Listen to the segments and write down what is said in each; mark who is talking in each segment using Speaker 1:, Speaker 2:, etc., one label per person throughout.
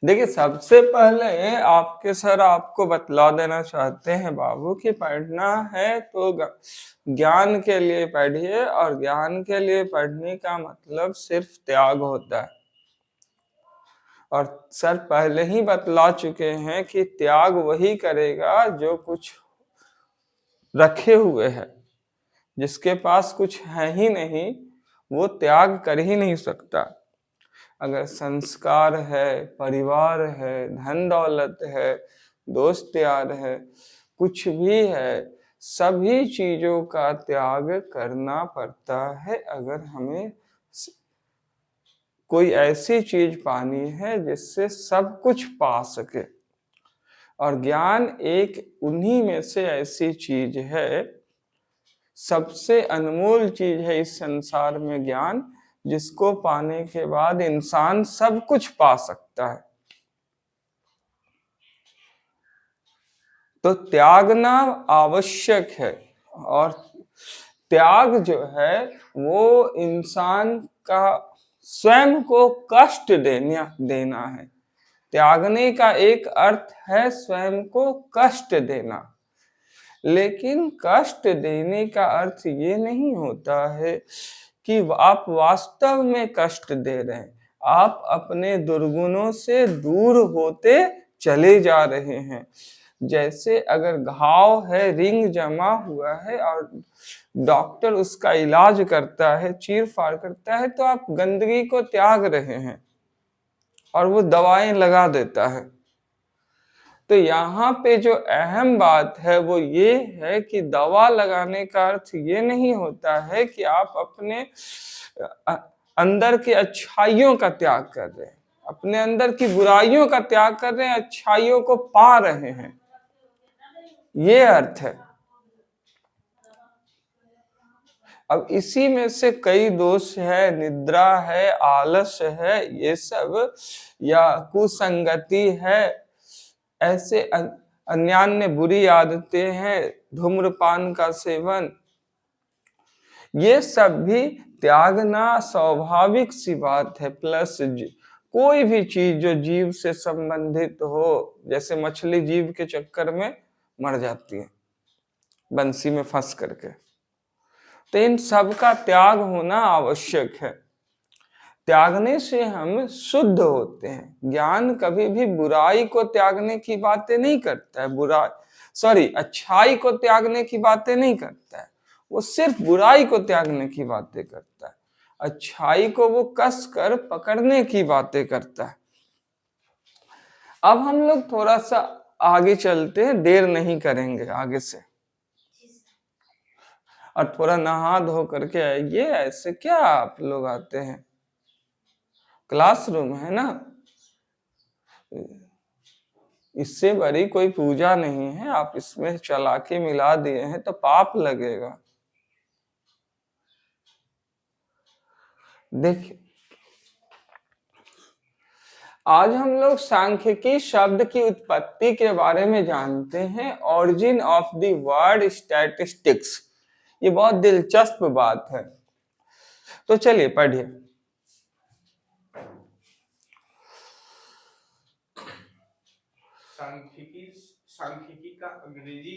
Speaker 1: देखिए, सबसे पहले आपके सर आपको बतला देना चाहते हैं बाबू कि पढ़ना है तो ज्ञान के लिए पढ़िए, और ज्ञान के लिए पढ़ने का मतलब सिर्फ त्याग होता है। और सर पहले ही बतला चुके हैं कि त्याग वही करेगा जो कुछ रखे हुए है। जिसके पास कुछ है ही नहीं, वो त्याग कर ही नहीं सकता। अगर संस्कार है, परिवार है, धन दौलत है, दोस्त यार है, कुछ भी है, सभी चीजों का त्याग करना पड़ता है अगर हमें कोई ऐसी चीज पानी है जिससे सब कुछ पा सके। और ज्ञान एक उन्हीं में से ऐसी चीज है, सबसे अनमोल चीज है इस संसार में ज्ञान, जिसको पाने के बाद इंसान सब कुछ पा सकता है। तो त्यागना आवश्यक है, और त्याग जो है वो इंसान का स्वयं को कष्ट देना है। त्यागने का एक अर्थ है स्वयं को कष्ट देना, लेकिन कष्ट देने का अर्थ ये नहीं होता है कि आप वास्तव में कष्ट दे रहे हैं। आप अपने दुर्गुणों से दूर होते चले जा रहे हैं। जैसे अगर घाव है, रिंग जमा हुआ है और डॉक्टर उसका इलाज करता है, चीर फाड़ करता है, तो आप गंदगी को त्याग रहे हैं और वो दवाएं लगा देता है। तो यहाँ पे जो अहम बात है वो ये है कि दवा लगाने का अर्थ ये नहीं होता है कि आप अपने अंदर की अच्छाइयों का त्याग कर रहे हैं, अपने अंदर की बुराइयों का त्याग कर रहे हैं, अच्छाइयों को पा रहे हैं, ये अर्थ है। अब इसी में से कई दोष है, निद्रा है, आलस है, ये सब, या कुसंगति है, ऐसे अन्यान्य बुरी आदतें हैं, धूम्रपान का सेवन, ये सब भी त्यागना स्वाभाविक सी बात है। प्लस कोई भी चीज जो जीव से संबंधित हो, जैसे मछली जीव के चक्कर में मर जाती है बंसी में फंस करके, तो इन सब का त्याग होना आवश्यक है। त्यागने से हम शुद्ध होते हैं। ज्ञान कभी भी बुराई को त्यागने की बातें नहीं करता है, अच्छाई को त्यागने की बातें नहीं करता है, वो सिर्फ बुराई को त्यागने की बातें करता है। अच्छाई को वो कस कर पकड़ने की बातें करता है। अब हम लोग थोड़ा सा आगे चलते हैं, देर नहीं करेंगे आगे से, और थोड़ा नहा धो करके आइए। ऐसे क्या आप लोग आते हैं, क्लासरूम है ना, इससे बड़ी कोई पूजा नहीं है। आप इसमें चालाकी मिला दिए हैं तो पाप लगेगा। देखिए, आज हम लोग सांख्यिकी शब्द की उत्पत्ति के बारे में जानते हैं, origin of the word statistics. ये बहुत दिलचस्प बात है, तो चलिए पढ़िए।
Speaker 2: सांख्यिकी का अंग्रेजी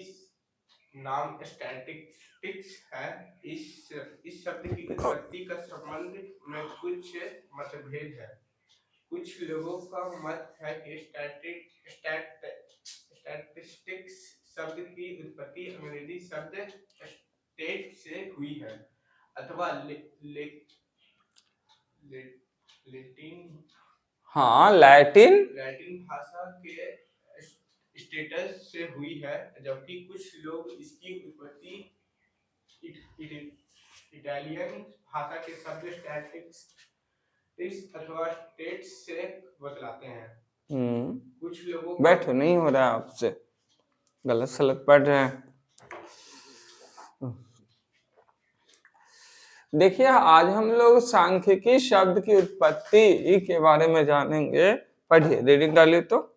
Speaker 2: नाम स्टैटिस्टिक्स है। इस शब्द की उत्पत्ति का संबंध में कुछ मतभेद है। कुछ लोगों का मत है कि स्टैटिस्टिक्स शब्द की उत्पत्ति अंग्रेजी शब्द स्टेट से हुई है, अथवा लैटिन भाषा के स्टेटस से हुई है, जबकि कुछ लोग इसकी उत्पत्ति इटालियन भाषा के शब्द स्टैटिस्टिक्स अथवा स्टेट से बतलाते हैं। कुछ लोगों
Speaker 1: बैठो, नहीं हो रहा आपसे, गलत सलत पढ़ रहे हैं। देखिए, आज हम लोग सांख्यिकी शब्द की उत्पत्ति के बारे में जानेंगे। पढ़िए, रीडिंग डालिए तो।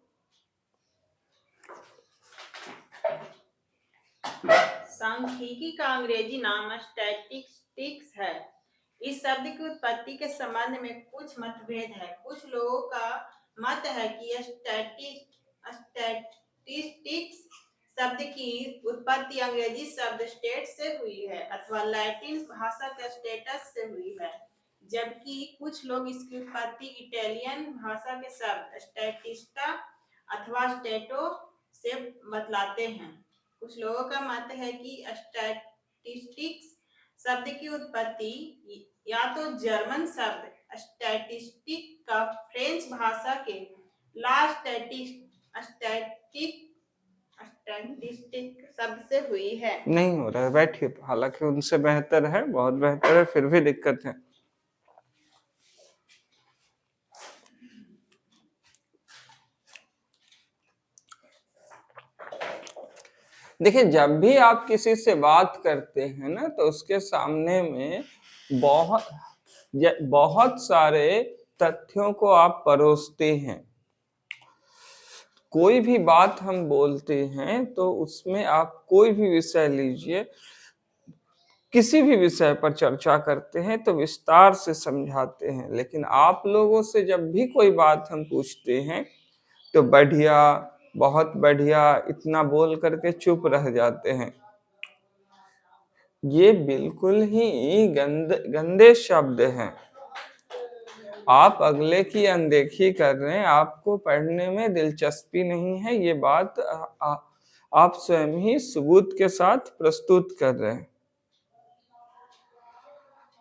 Speaker 3: सांख्यिकी का अंग्रेजी नाम स्टैटिस्टिक्स है। इस शब्द की उत्पत्ति के संबंध में कुछ मतभेद है। कुछ लोगों का मत है कि स्टैटिस्टिक्स शब्द की उत्पत्ति अंग्रेजी शब्द स्टेट से हुई है अथवा लैटिन भाषा के स्टेटस से हुई है, जबकि कुछ लोग इसकी उत्पत्ति इटालियन भाषा के शब्द स्टैटिस्टा अथवा स्टेटो से बतलाते हैं। कुछ लोगों का मत है कि स्टैटिस्टिक्स शब्द की उत्पत्ति या तो जर्मन शब्द स्टैटिस्टिक का फ्रेंच भाषा के ला स्टैटिस्टिक शब्द से हुई है।
Speaker 1: नहीं हो रहा है, बैठिए। हालांकि उनसे बेहतर है, बहुत बेहतर है, फिर भी दिक्कत है। देखिए, जब भी आप किसी से बात करते हैं ना, तो उसके सामने में बहुत सारे तथ्यों को आप परोसते हैं। कोई भी बात हम बोलते हैं तो उसमें आप कोई भी विषय लीजिए, किसी भी विषय पर चर्चा करते हैं तो विस्तार से समझाते हैं, लेकिन आप लोगों से जब भी कोई बात हम पूछते हैं तो बढ़िया, बहुत बढ़िया इतना बोल करके चुप रह जाते हैं। ये बिल्कुल ही गंदे शब्द हैं। आप अगले की अनदेखी कर रहे हैं, आपको पढ़ने में दिलचस्पी नहीं है, ये बात आप स्वयं ही सबूत के साथ प्रस्तुत कर रहे हैं।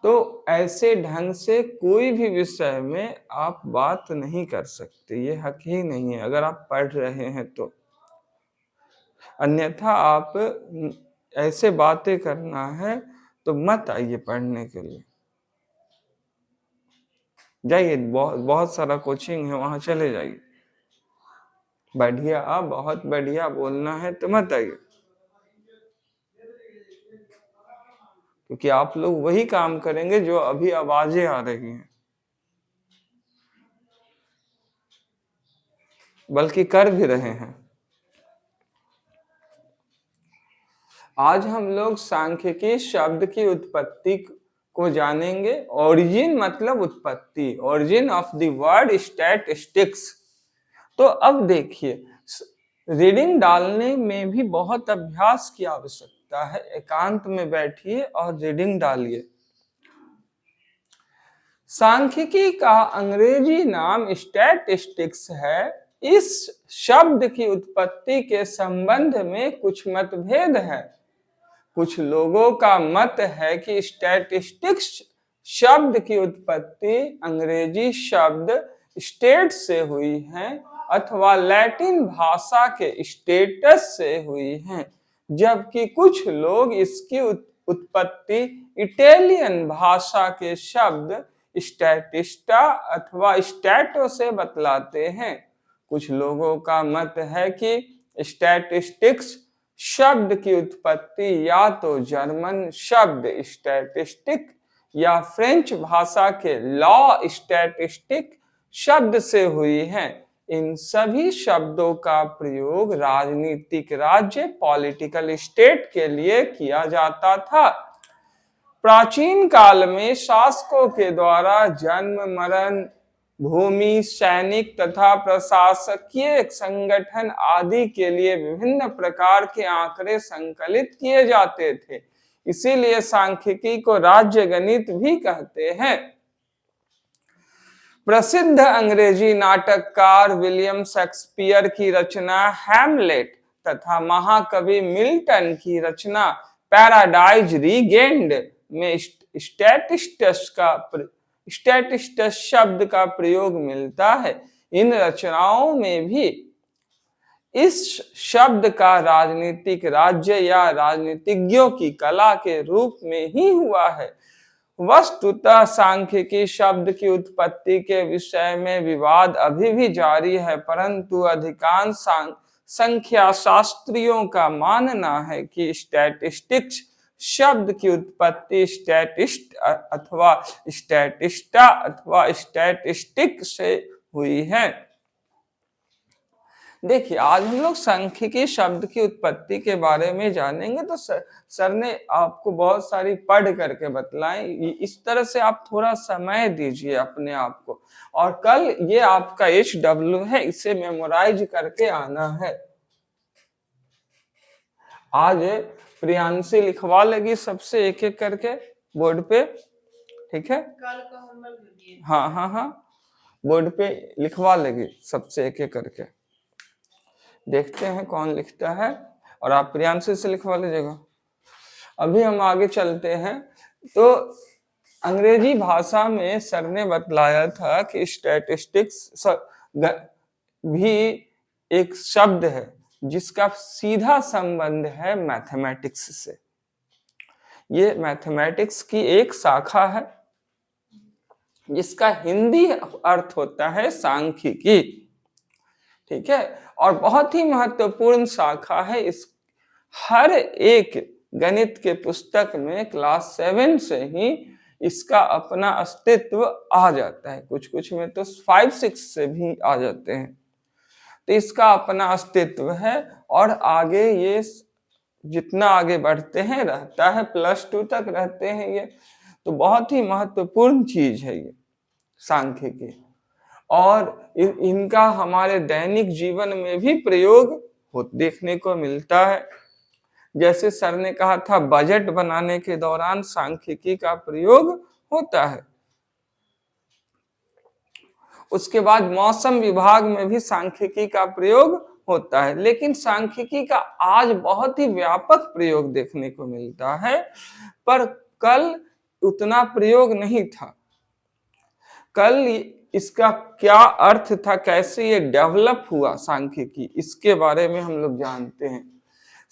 Speaker 1: तो ऐसे ढंग से कोई भी विषय में आप बात नहीं कर सकते, ये हक ही नहीं है अगर आप पढ़ रहे हैं तो। अन्यथा आप ऐसे बातें करना है तो मत आइए पढ़ने के लिए। जाइए, बहुत सारा कोचिंग है, वहां चले जाइए। बढ़िया, बहुत बढ़िया बोलना है तो मत आइए, क्योंकि आप लोग वही काम करेंगे जो अभी आवाजें आ रही हैं, बल्कि कर भी रहे हैं। आज हम लोग सांख्यिकी शब्द की उत्पत्ति को जानेंगे। ओरिजिन मतलब उत्पत्ति, origin of the word statistics. तो अब देखिए, रीडिंग डालने में भी बहुत अभ्यास की आवश्यकता है। एकांत में बैठिए और रीडिंग डालिए। सांख्यिकी का अंग्रेजी नाम स्टैटिस्टिक्स है। इस शब्द की उत्पत्ति के संबंध में कुछ मतभेद है। कुछ लोगों का मत है कि स्टैटिस्टिक्स शब्द की उत्पत्ति अंग्रेजी शब्द स्टेट से हुई है अथवा लैटिन भाषा के स्टेटस से हुई है, जबकि कुछ लोग इसकी उत्पत्ति इटालियन भाषा के शब्द स्टैटिस्टा अथवा स्टैटो से बतलाते हैं। कुछ लोगों का मत है कि स्टैटिस्टिक्स शब्द की उत्पत्ति या तो जर्मन शब्द स्टैटिस्टिक या फ्रेंच भाषा के लॉ स्टैटिस्टिक शब्द से हुई है। इन सभी शब्दों का प्रयोग राजनीतिक राज्य पॉलिटिकल स्टेट के लिए किया जाता था। प्राचीन काल में शासकों के द्वारा जन्म, मरण, भूमि, सैनिक तथा प्रशासकीय संगठन आदि के लिए विभिन्न प्रकार के आंकड़े संकलित किए जाते थे। इसीलिए सांख्यिकी को राज्य गणित भी कहते हैं। प्रसिद्ध अंग्रेजी नाटककार विलियम शेक्सपियर की रचना हैमलेट तथा महाकवि मिल्टन की रचना पैराडाइज रीगेन्ड में स्टैटिस्टस शब्द का प्रयोग मिलता है। इन रचनाओं में भी इस शब्द का राजनीतिक राज्य या राजनीतिज्ञों की कला के रूप में ही हुआ है। वस्तुतः सांख्यिकी शब्द की उत्पत्ति के विषय में विवाद अभी भी जारी है, परंतु अधिकांश संख्या शास्त्रियों का मानना है कि स्टैटिस्टिक्स शब्द की उत्पत्ति स्टैटिस्ट अथवा स्टैटिस्टा अथवा स्टैटिस्टिक से हुई है। देखिए, आज हम लोग सांख्यिकी शब्द की उत्पत्ति के बारे में जानेंगे, तो सर ने आपको बहुत सारी पढ़ करके बतलाएं। इस तरह से आप थोड़ा समय दीजिए अपने आप को, और कल ये आपका HW है, इसे मेमोराइज करके आना है। आज प्रियांशी लिखवा लेगी सबसे एक एक करके बोर्ड पे, ठीक है?
Speaker 3: कल का होमवर्क दिए।
Speaker 1: हाँ हाँ हाँ, बोर्ड पे लिखवा लेगी सबसे एक एक करके। देखते हैं कौन लिखता है, और आप प्रियांशी से लिखवा लीजिएगा। अभी हम आगे चलते हैं। तो अंग्रेजी भाषा में सर ने बतलाया था कि स्टैटिस्टिक्स भी एक शब्द है जिसका सीधा संबंध है मैथमेटिक्स से। ये मैथमेटिक्स की एक शाखा है जिसका हिंदी अर्थ होता है सांख्यिकी, ठीक है? और बहुत ही महत्वपूर्ण शाखा है। इस हर एक गणित के पुस्तक में क्लास 7 से ही इसका अपना अस्तित्व आ जाता है, कुछ कुछ में तो 5-6 से भी आ जाते हैं। तो इसका अपना अस्तित्व है, और आगे ये जितना आगे बढ़ते हैं रहता है, +2 तक रहते हैं ये। तो बहुत ही महत्वपूर्ण चीज है ये सांख्यिकी, और इनका हमारे दैनिक जीवन में भी प्रयोग देखने को मिलता है। जैसे सर ने कहा था, बजट बनाने के दौरान सांख्यिकी का प्रयोग होता है। उसके बाद मौसम विभाग में भी सांख्यिकी का प्रयोग होता है, लेकिन सांख्यिकी का आज बहुत ही व्यापक प्रयोग देखने को मिलता है, पर कल उतना प्रयोग नहीं था। कल इसका क्या अर्थ था, कैसे ये डेवलप हुआ सांख्यिकी, इसके बारे में हम लोग जानते हैं।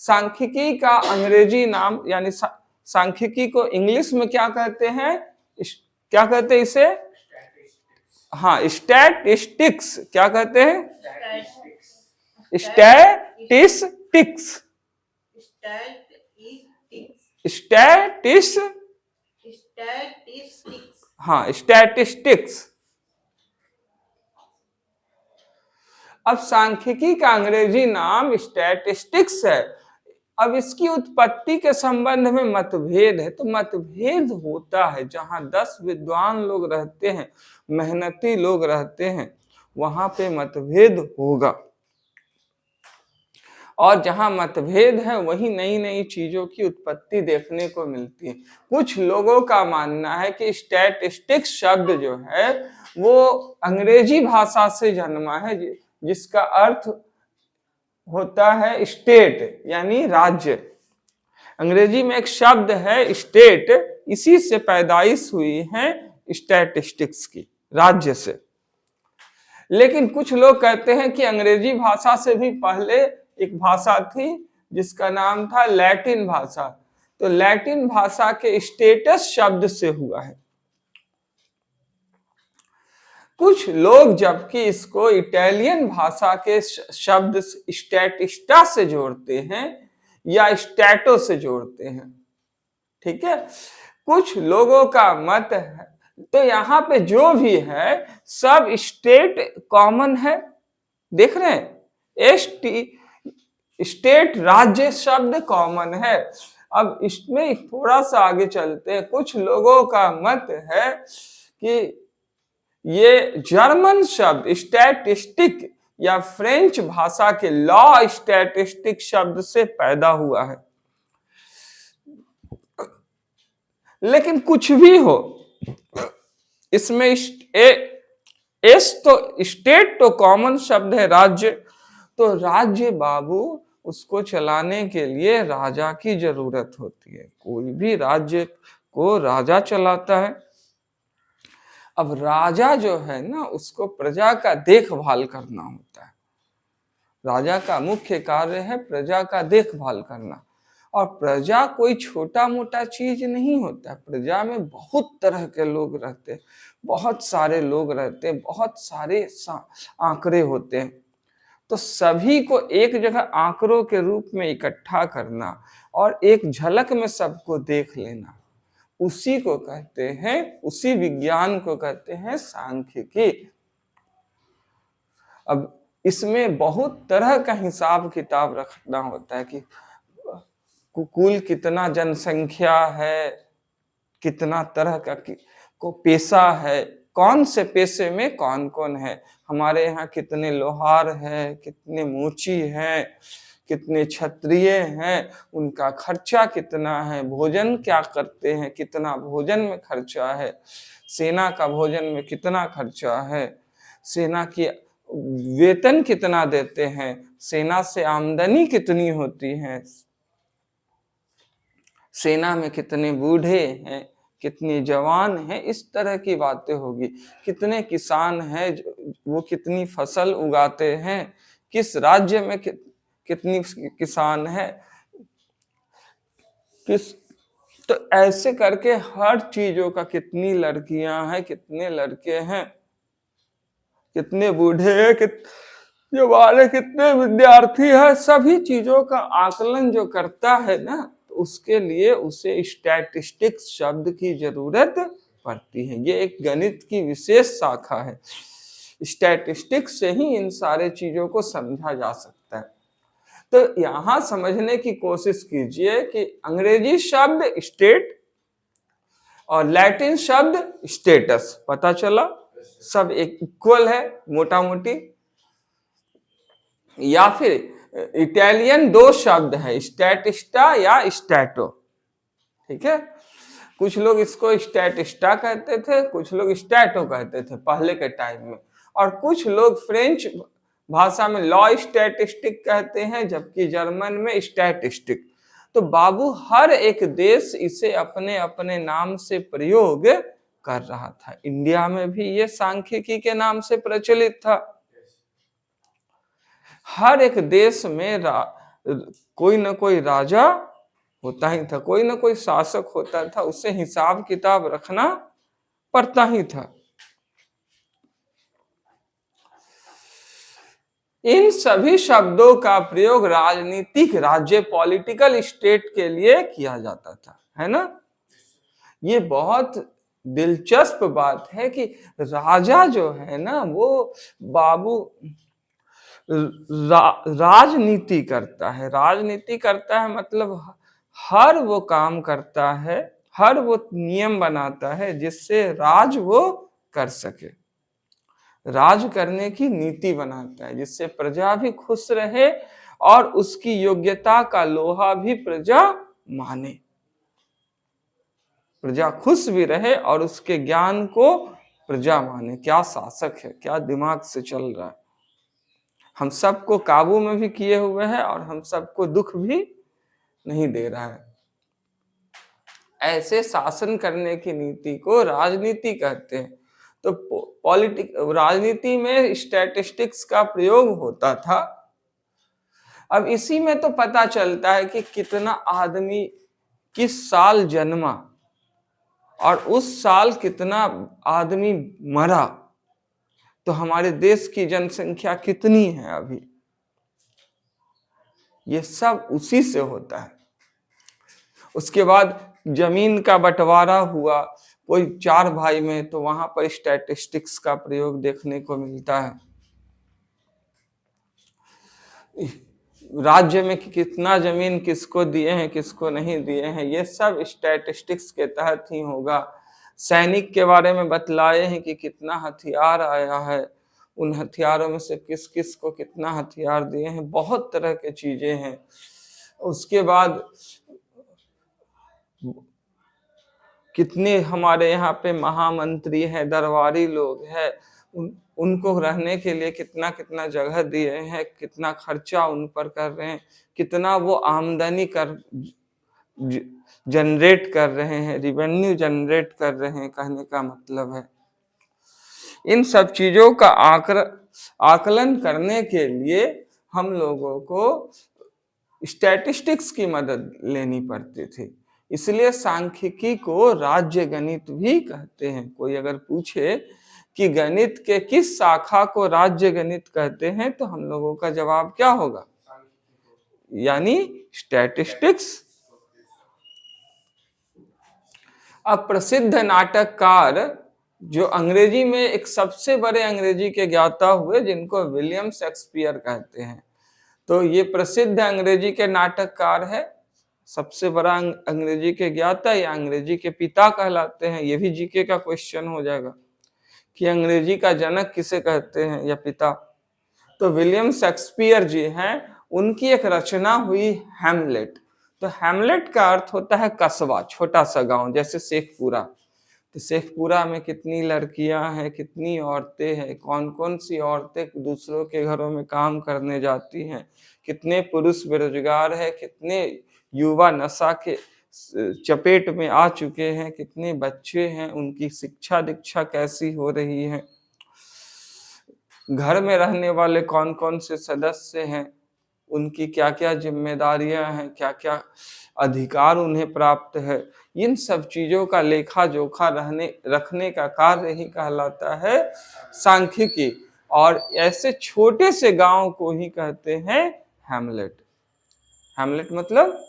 Speaker 1: सांख्यिकी का अंग्रेजी नाम, यानी सांख्यिकी को इंग्लिश में क्या कहते हैं, क्या कहते हैं इसे? हाँ, स्टैटिस्टिक्स। क्या कहते हैं? स्टैटिस्टिक्स। हाँ, स्टैटिस्टिक्स। अब सांख्यिकी का अंग्रेजी नाम स्टैटिस्टिक्स है। अब इसकी उत्पत्ति के संबंध में मतभेद है। तो मतभेद होता है जहां 10 विद्वान लोग रहते हैं, मेहनती लोग रहते हैं, वहां पे मतभेद होगा। और जहां मतभेद है वही नई नई चीजों की उत्पत्ति देखने को मिलती है। कुछ लोगों का मानना है कि स्टैटिस्टिक्स शब्द जो है वो अंग्रेजी भाषा से जन्मा है, जिसका अर्थ होता है स्टेट, यानी राज्य। अंग्रेजी में एक शब्द है स्टेट, इसी से पैदाइश हुई है स्टैटिस्टिक्स की, राज्य से। लेकिन कुछ लोग कहते हैं कि अंग्रेजी भाषा से भी पहले एक भाषा थी जिसका नाम था लैटिन भाषा। तो लैटिन भाषा के स्टेटस शब्द से हुआ है। कुछ लोग जबकि इसको इटालियन भाषा के शब्द स्टैटिस्टा से जोड़ते हैं या स्टैटो से जोड़ते हैं, ठीक है? कुछ लोगों का मत है। तो यहाँ पे जो भी है सब स्टेट कॉमन है, देख रहे हैं? स्टेट, राज्य शब्द कॉमन है। अब इसमें थोड़ा सा आगे चलते हैं। कुछ लोगों का मत है कि ये जर्मन शब्द स्टैटिस्टिक या फ्रेंच भाषा के लॉ स्टैटिस्टिक शब्द से पैदा हुआ है। लेकिन कुछ भी हो, इसमें तो स्टेट तो कॉमन शब्द है, राज्य तो राज्य बाबू, उसको चलाने के लिए राजा की जरूरत होती है। कोई भी राज्य को राजा चलाता है। अब राजा जो है ना, उसको प्रजा का देखभाल करना होता है। राजा का मुख्य कार्य है प्रजा का देखभाल करना। और प्रजा कोई छोटा मोटा चीज नहीं होता। प्रजा में बहुत तरह के लोग रहते हैं, बहुत सारे लोग रहते हैं, बहुत सारे आंकड़े होते हैं। तो सभी को एक जगह आंकड़ों के रूप में इकट्ठा करना और एक झलक में सबको देख लेना, उसी को कहते हैं, उसी विज्ञान को कहते हैं सांख्यिकी। अब इसमें बहुत तरह का हिसाब किताब रखना होता है कि कुल कितना जनसंख्या है, कितना तरह का को पेशा है, कौन से पेशे में कौन कौन है, हमारे यहाँ कितने लोहार हैं, कितने मोची हैं, कितने क्षत्रिय हैं, उनका खर्चा कितना है, भोजन क्या करते हैं, कितना भोजन में खर्चा है, सेना का भोजन में कितना खर्चा है, सेना की वेतन कितना देते हैं, सेना से आमदनी कितनी होती है, सेना में कितने बूढ़े हैं, कितने जवान हैं, इस तरह की बातें होगी। कितने किसान हैं, वो कितनी फसल उगाते हैं, किस राज्य में कितनी किसान है, किस, तो ऐसे करके हर चीजों का, कितनी लड़कियां हैं, कितने लड़के हैं, कितने बूढ़े हैं, जवान, कितने विद्यार्थी हैं, सभी चीजों का आकलन जो करता है ना, तो उसके लिए उसे स्टैटिस्टिक्स शब्द की जरूरत पड़ती है। ये एक गणित की विशेष शाखा है। स्टैटिस्टिक्स से ही इन सारे चीजों को समझा जा सकता है। तो यहां समझने की कोशिश कीजिए कि अंग्रेजी शब्द स्टेट और लैटिन शब्द स्टेटस, पता चला सब एक इक्वल है मोटा मोटी। या फिर इटालियन दो शब्द है, स्टैटिस्टा या स्टैटो, ठीक है। कुछ लोग इसको स्टैटिस्टा कहते थे, कुछ लोग स्टैटो कहते थे पहले के टाइम में, और कुछ लोग फ्रेंच भाषा में लॉ स्टैटिस्टिक कहते हैं, जबकि जर्मन में स्टैटिस्टिक। तो बाबू हर एक देश इसे अपने अपने नाम से प्रयोग कर रहा था। इंडिया में भी ये सांख्यिकी के नाम से प्रचलित था। हर एक देश में कोई ना कोई राजा होता ही था, कोई ना कोई शासक होता था, उसे हिसाब किताब रखना पड़ता ही था। इन सभी शब्दों का प्रयोग राजनीतिक, राज्य, पॉलिटिकल स्टेट के लिए किया जाता था, है ना। ये बहुत दिलचस्प बात है कि राजा जो है ना, वो बाबू राजनीति करता है। राजनीति करता है मतलब हर वो काम करता है, हर वो नियम बनाता है जिससे राज वो कर सके। राज करने की नीति बनाता है जिससे प्रजा भी खुश रहे और उसकी योग्यता का लोहा भी प्रजा माने, प्रजा खुश भी रहे और उसके ज्ञान को प्रजा माने। क्या शासक है, क्या दिमाग से चल रहा है, हम सबको काबू में भी किए हुए हैं और हम सबको दुख भी नहीं दे रहा है। ऐसे शासन करने की नीति को राजनीति कहते हैं। तो राजनीति में स्टैटिस्टिक्स का प्रयोग होता था। अब इसी में तो पता चलता है कि कितना आदमी किस साल जन्मा और उस साल कितना आदमी मरा, तो हमारे देश की जनसंख्या कितनी है अभी, ये सब उसी से होता है। उसके बाद जमीन का बंटवारा हुआ कोई 4 भाई में, तो वहां पर स्टैटिस्टिक्स का प्रयोग देखने को मिलता है। राज्य में कितना जमीन किसको दिए हैं, किसको नहीं दिए हैं, ये सब स्टैटिस्टिक्स के तहत ही होगा। सैनिक के बारे में बतलाए हैं कि कितना हथियार आया है, उन हथियारों में से किस किस को कितना हथियार दिए हैं, बहुत तरह की चीजें हैं। उसके बाद कितने हमारे यहाँ पे महामंत्री हैं, दरबारी लोग हैं, उनको रहने के लिए कितना कितना जगह दिए हैं, कितना खर्चा उन पर कर रहे हैं, कितना वो आमदनी कर जनरेट कर रहे हैं, रिवेन्यू जनरेट कर रहे हैं, कहने का मतलब है। इन सब चीजों का आकलन करने के लिए हम लोगों को स्टैटिस्टिक्स की मदद लेनी पड़ती थी। इसलिए सांख्यिकी को राज्य गणित भी कहते हैं। कोई अगर पूछे कि गणित के किस शाखा को राज्य गणित कहते हैं, तो हम लोगों का जवाब क्या होगा, यानी स्टैटिस्टिक्स। अब प्रसिद्ध नाटककार जो अंग्रेजी में एक सबसे बड़े अंग्रेजी के ज्ञाता हुए जिनको विलियम शेक्सपियर कहते हैं। तो ये प्रसिद्ध अंग्रेजी के नाटककार है, सबसे बड़ा अंग्रेजी के ज्ञाता या अंग्रेजी के पिता कहलाते हैं। ये भी जीके का क्वेश्चन हो जाएगा कि अंग्रेजी का जनक किसे कहते हैं या पिता। तो विलियम शेक्सपियर जी हैं, उनकी एक रचना हुई हैमलेट। तो हैमलेट का अर्थ होता है कस्बा, छोटा सा गांव, जैसे शेखपुरा। तो शेखपुरा में कितनी लड़कियां हैं, कितनी औरतें हैं, कौन कौन सी औरतें दूसरों के घरों में काम करने जाती हैं, कितने पुरुष बेरोजगार है, कितने युवा नशा के चपेट में आ चुके हैं, कितने बच्चे हैं, उनकी शिक्षा दीक्षा कैसी हो रही है, घर में रहने वाले कौन कौन से सदस्य हैं, उनकी क्या क्या जिम्मेदारियां हैं, क्या क्या अधिकार उन्हें प्राप्त है, इन सब चीजों का लेखा जोखा रखने का कार्य ही कहलाता है सांख्यिकी। और ऐसे छोटे से गांव को ही कहते हैं हैमलेट। हैमलेट मतलब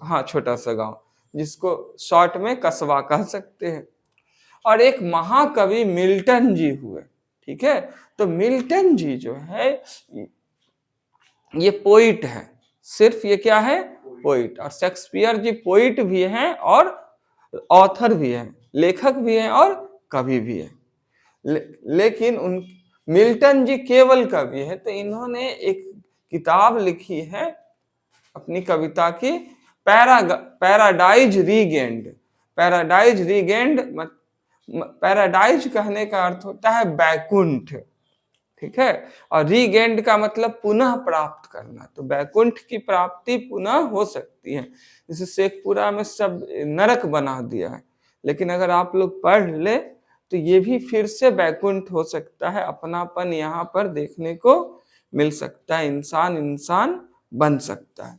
Speaker 1: हाँ, छोटा सा गांव, जिसको शॉर्ट में कस्बा कह सकते हैं। और एक महाकवि मिल्टन जी हुए, ठीक है। तो मिल्टन जी जो है ये पोइट है, सिर्फ ये क्या है, पोइट। और शेक्सपियर जी पोइट भी हैं और ऑथर भी हैं, लेखक भी हैं और कवि भी हैं। लेकिन उन मिल्टन जी केवल कवि है। तो इन्होंने एक किताब लिखी है अपनी कविता की, paradise regained. Paradise regained, paradise कहने का अर्थ होता है बैकुंठ, ठीक है। और रीगेंड का मतलब पुनः प्राप्त करना। तो बैकुंठ की प्राप्ति पुनः हो सकती है। जैसे शेखपुरा में सब नरक बना दिया है, लेकिन अगर आप लोग पढ़ ले तो ये भी फिर से बैकुंठ हो सकता है। अपनापन यहाँ पर देखने को मिल सकता है, इंसान इंसान बन सकता है।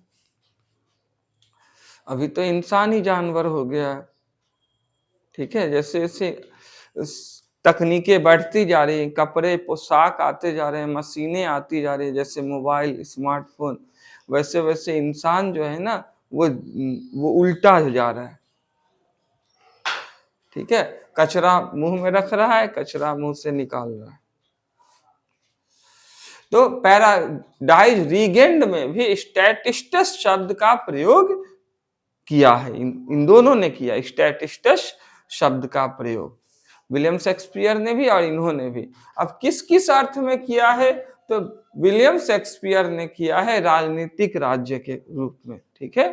Speaker 1: अभी तो इंसान ही जानवर हो गया है, ठीक है। जैसे जैसे तकनीकें बढ़ती जा रही हैं, कपड़े पोशाक आते जा रहे हैं, मशीनें आती जा रही है, जैसे मोबाइल स्मार्टफोन, वैसे वैसे इंसान जो है ना वो उल्टा जा रहा है, ठीक है। कचरा मुंह में रख रहा है, कचरा मुंह से निकाल रहा है। तो पैराडाइज रीगेंड में भी स्टैटिस्टस शब्द का प्रयोग किया है, इन दोनों ने किया स्टैटिस्टस शब्द का प्रयोग, विलियम शेक्सपियर ने भी और इन्होंने भी। अब किस किस अर्थ में किया है, तो विलियम शेक्सपियर ने किया है राजनीतिक राज्य के रूप में, ठीक है।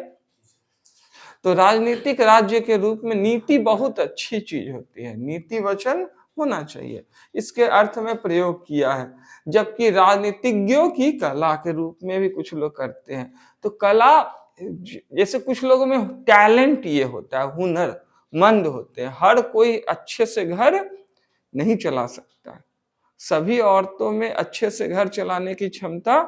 Speaker 1: तो राजनीतिक राज्य के रूप में नीति बहुत अच्छी चीज होती है, नीति वचन होना चाहिए, इसके अर्थ में प्रयोग किया है। जबकि राजनीतिज्ञों की कला के रूप में भी कुछ लोग करते हैं। तो कला, जैसे कुछ लोगों में टैलेंट ये होता है, हुनर मंद होते हैं, हर कोई अच्छे से घर नहीं चला सकता, सभी औरतों में अच्छे से घर चलाने की क्षमता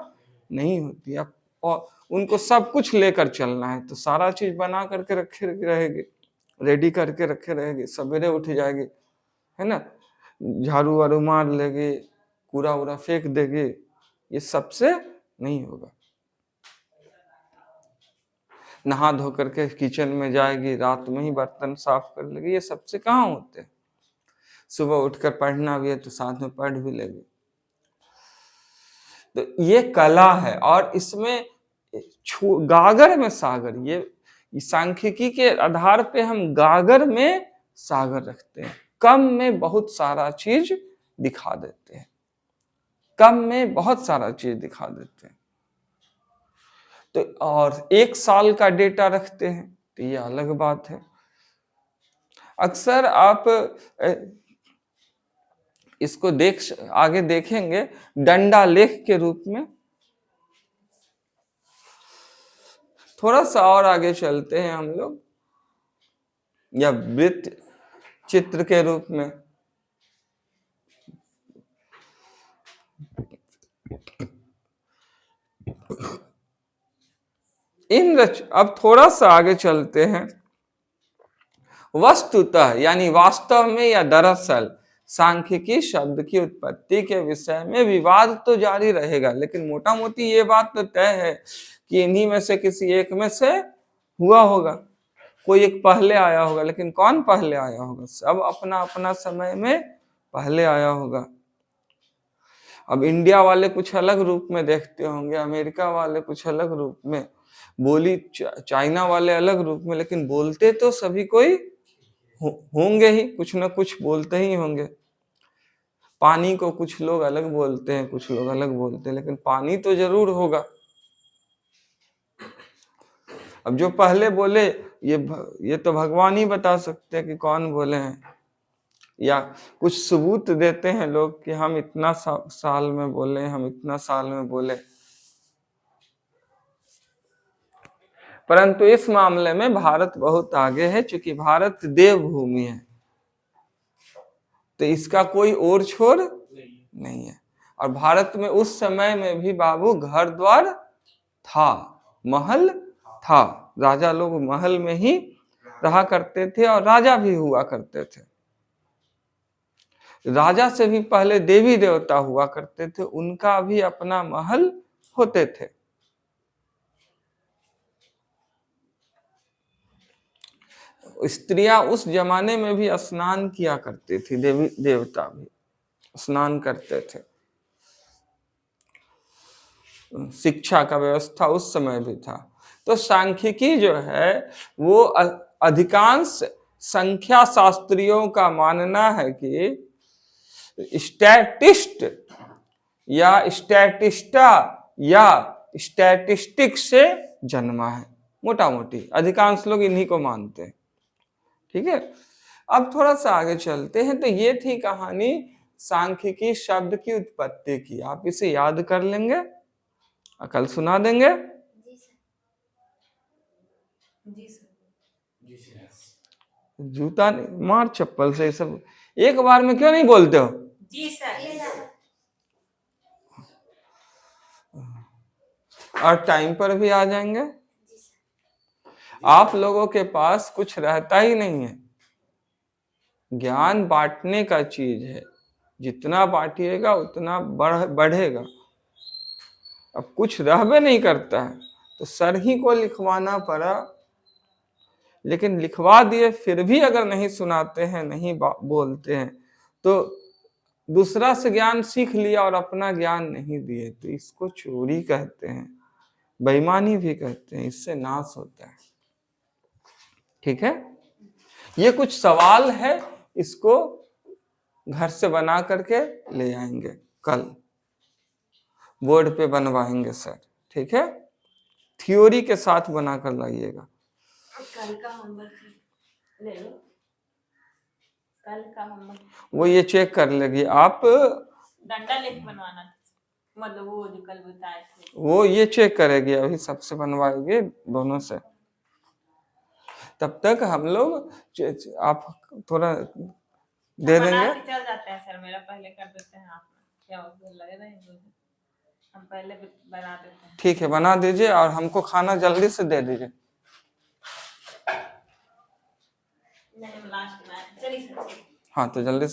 Speaker 1: नहीं होती है, और उनको सब कुछ लेकर चलना है। तो सारा चीज बना करके रखे रहेगी, रेडी करके रखे रहेगी, सवेरे उठ जाएगी, है ना, झाड़ू वाड़ू मार लेगी, कूड़ा वूड़ा फेंक देगी, ये सबसे नहीं होगा। नहा धो करके किचन में जाएगी, रात में ही बर्तन साफ कर लेगी, ये सबसे कहाँ होते हैं। सुबह उठकर पढ़ना भी है तो साथ में पढ़ भी लेगी। तो ये कला है, और इसमें गागर में सागर, ये सांख्यिकी के आधार पे हम गागर में सागर रखते हैं, कम में बहुत सारा चीज दिखा देते हैं, कम में बहुत सारा चीज दिखा देते हैं। तो और एक साल का डेटा रखते हैं, तो ये अलग बात है। अक्सर आप इसको आगे देखेंगे डंडा लेख के रूप में। थोड़ा सा और आगे चलते हैं हम लोग, या वृत्त चित्र के रूप में। अब थोड़ा सा आगे चलते हैं। वस्तुतः यानी वास्तव में या दरअसल सांख्यिकी शब्द की उत्पत्ति के विषय में विवाद तो जारी रहेगा, लेकिन मोटा मोटी ये बात तो तय है कि इन्हीं में से किसी एक में से हुआ होगा। कोई एक पहले आया होगा, लेकिन कौन पहले आया होगा? सब अपना अपना समय में पहले आया होगा। अब इंडिया वाले कुछ अलग रूप में देखते होंगे, अमेरिका वाले कुछ अलग रूप में, बोली चाइना वाले अलग रूप में, लेकिन बोलते तो सभी कोई होंगे ही, कुछ ना कुछ बोलते ही होंगे। पानी को कुछ लोग अलग बोलते हैं, कुछ लोग अलग बोलते हैं, लेकिन पानी तो जरूर होगा। अब जो पहले बोले ये तो भगवान ही बता सकते हैं कि कौन बोले हैं, या कुछ सबूत देते हैं लोग कि हम इतना साल में बोले, हम इतना साल में बोले। परंतु इस मामले में भारत बहुत आगे है, क्योंकि भारत देवभूमि है, तो इसका कोई ओर छोर नहीं है। और भारत में उस समय में भी बाबू घर द्वार था, महल था, राजा लोग महल में ही रहा करते थे और राजा भी हुआ करते थे। राजा से भी पहले देवी देवता हुआ करते थे, उनका भी अपना महल होते थे। स्त्रियां उस जमाने में भी स्नान किया करती थी, देवी देवता भी स्नान करते थे। शिक्षा का व्यवस्था उस समय भी था। तो सांख्यिकी जो है वो अधिकांश संख्या शास्त्रियों का मानना है कि स्टैटिस्ट या स्टैटिस्टा या स्टैटिस्टिक्स से जन्मा है। मोटा मोटी अधिकांश लोग इन्हीं को मानते हैं। ठीक है, अब थोड़ा सा आगे चलते हैं। तो ये थी कहानी सांख्यिकी शब्द की उत्पत्ति की। आप इसे याद कर लेंगे, कल सुना देंगे। जूता नहीं, मार चप्पल से। सब एक बार में क्यों नहीं बोलते हो?
Speaker 3: जी सर।
Speaker 1: और टाइम पर भी आ जाएंगे। आप लोगों के पास कुछ रहता ही नहीं है। ज्ञान बांटने का चीज है, जितना बांटिएगा उतना बढ़ेगा। अब कुछ रहबे नहीं करता है तो सर ही को लिखवाना पड़ा, लेकिन लिखवा दिए फिर भी अगर नहीं सुनाते हैं, नहीं बोलते हैं, तो दूसरा से ज्ञान सीख लिया और अपना ज्ञान नहीं दिए, तो इसको चोरी कहते हैं, बेईमानी भी कहते हैं। इससे नाश होता है। ठीक है, ये कुछ सवाल है, इसको घर से बना करके ले आएंगे, कल बोर्ड पे बनवाएंगे सर। ठीक है, थ्योरी के साथ बनाकर लाइएगा।
Speaker 3: कल का होमवर्क ले लो, कल का होमवर्क
Speaker 1: वो ये चेक कर लेगी। आप
Speaker 3: डंडा लेके बनवाना था, मतलब वो जो कल बताए थे
Speaker 1: वो ये चेक करेगी, अभी सबसे बनवाएगी दोनों से। तब तक हम लोग आप थोड़ा दे देंगे।
Speaker 3: चल जाते हैं सर, मेरा पहले कर देते हैं, आप क्या लगे रहेंगे, हम पहले बना देते हैं।
Speaker 1: ठीक है, बना दीजिए और हमको खाना जल्दी से दे दीजिए।
Speaker 3: नहीं, लास्ट में चलिए।
Speaker 1: हाँ, तो जल्दी से